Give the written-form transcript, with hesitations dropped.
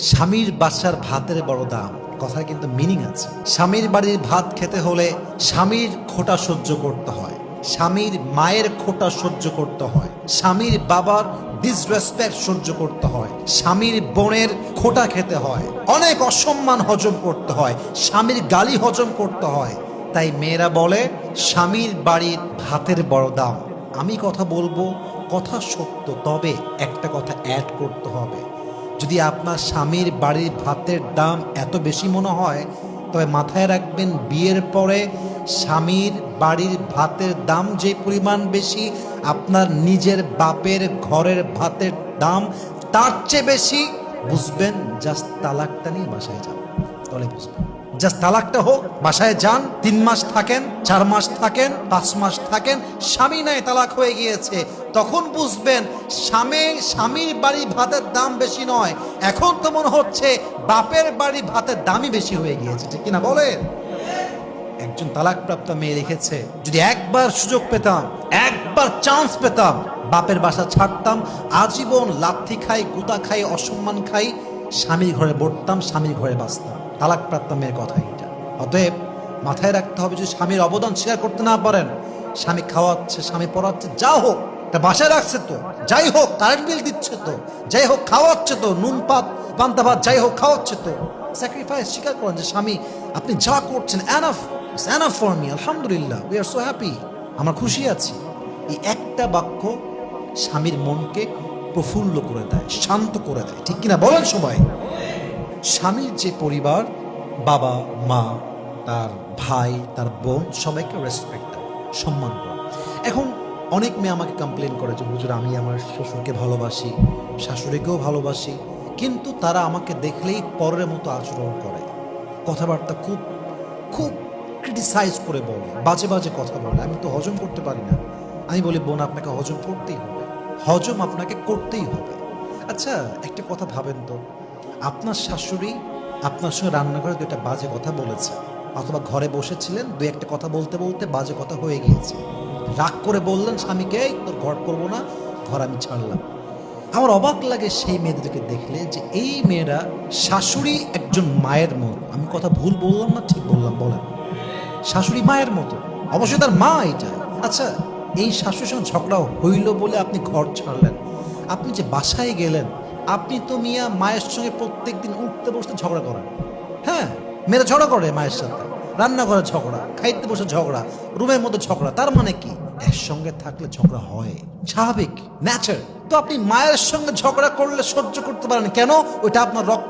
স্বামীর বাসার ভাতের বড় দাম, কথার কিন্তু মিনিং আছে। স্বামীর বাড়ির ভাত খেতে হলে স্বামীর খোঁটা সহ্য করতে হয়, স্বামীর মায়ের খোঁটা সহ্য করতে হয়, স্বামীর বাবার ডিসরেসপেক্ট সহ্য করতে হয়, স্বামীর বোনের খোঁটা খেতে হয়, অনেক অসম্মান হজম করতে হয়, স্বামীর গালি হজম করতে হয়। তাই মেয়েরা বলে স্বামীর বাড়ির ভাতের বড় দাম। আমি কথা বলবো, কথা সত্য, তবে একটা কথা অ্যাড করতে হবে। যদি আপনার স্বামীর বাড়ির ভাতের দাম এত বেশি মনে হয়, তবে মাথায় রাখবেন বিয়ের পরে স্বামীর বাড়ির ভাতের দাম যে পরিমাণ বেশি, আপনার নিজের বাপের ঘরের ভাতের দাম তার চেয়ে বেশি। বুঝবেন, জাস্ট তালাকটা নিয়ে বাসায় যান, তাহলে বুঝবেন। জাস্ট তালাকটা হোক, বাসায় যান, 3 মাস থাকেন, 4 মাস থাকেন, 5 মাস থাকেন, স্বামী নাই তালাক হয়ে গিয়েছে, তখন বুঝবেন স্বামীর বাড়ি ভাতের দাম বেশি নয়, এখন তো মনে হচ্ছে বাপের বাড়ি ভাতের দামই বেশি হয়ে গিয়েছে। ঠিক কিনা বলেন? একজন তালাকপ্রাপ্ত মেয়ে লিখেছে, যদি একবার সুযোগ পেতাম, একবার চান্স পেতাম, বাপের বাসা ছাড়তাম, আজীবন লাথি খাই, গুতা খাই, অসম্মান খাই, স্বামীর ঘরে বসতাম, স্বামীর ঘরে বাঁচতাম। তালাকপ্রাপ্ত মেয়ের কথা এটা। অতএব মাথায় রাখতে হবে, যদি স্বামীর অবদান স্বীকার করতে না পারেন, স্বামী খাওয়াচ্ছে, স্বামী পড়াচ্ছে, যা হোক, তা বাসায় রাখছে তো, যাই হোক কারেন্ট বিল দিচ্ছে তো, যাই হোক খাওয়াচ্ছে তো, নুন পান্তা ভাত যাই হোক খাওয়াচ্ছে তো, স্যাক্রিফাইস স্বীকার করেন যে স্বামী আপনি যা করছেন enough, it's enough for me, আলহামদুলিল্লাহ, উই আর সো হ্যাপি, আমরা খুশি আছি। এই একটা বাক্য স্বামীর মনকে প্রফুল্ল করে দেয়, শান্ত করে দেয়। ঠিক কিনা বলেন সবাই? স্বামীর যে পরিবার, বাবা মা, তার ভাই, তার বোন, সবাইকে রেসপেক্ট, সম্মান করে। এখন অনেক মেয়ে আমাকে কমপ্লেন করে যে হুজুর, আমি আমার শ্বশুরকে ভালোবাসি, শাশুড়িকেও ভালোবাসি, কিন্তু তারা আমাকে দেখলেই পরের মতো আচরণ করে, কথাবার্তা খুব খুব ক্রিটিসাইজ করে বলে, বাজে বাজে কথা বলে, আমি তো হজম করতে পারি না। আমি বলি, বোন, আপনাকে হজম করতেই হবে, হজম আপনাকে করতেই হবে। আচ্ছা, একটা কথা ভাবেন তো, আপনার শাশুড়ি আপনার সঙ্গে রান্নাঘরে 2টা বাজে কথা বলেছে, অথবা ঘরে বসেছিলেন, 2-1টা কথা বলতে বলতে বাজে কথা হয়ে গিয়েছে, রাগ করে বললেন স্বামীকে, এই তোর ঘর করবো না, ঘর আমি ছাড়লাম। আমার অবাক লাগে সেই মেয়েদেরকে দেখলে, যে এই মেয়েরা শাশুড়ি একজন মায়ের মতো। আমি কথা ভুল বললাম না ঠিক বললাম? বলেন। শাশুড়ি মায়ের মতো, অবশ্যই তার মা এটা। আচ্ছা, এই শাশুড়ির সঙ্গে ঝগড়া হইল বলে আপনি ঘর ছাড়লেন, আপনি যে বাসায় গেলেন, আপনি তো মিয়া মায়ের সঙ্গে প্রত্যেকদিন উঠতে বসতে ঝগড়া করেন। হ্যাঁ, মেয়েরা ঝগড়া করে মায়ের সাথে, রান্নাঘরে ঝগড়া, খাইতে বসে ঝগড়া, রুমের মধ্যে ঝগড়া। তার মানে কি? একসঙ্গে থাকলে ঝগড়া হয়, স্বাভাবিক, ন্যাচার। তো আপনি মায়ের সঙ্গে ঝগড়া করলে সহ্য করতে পারেন কেন? ওইটা আপনার রক্ত।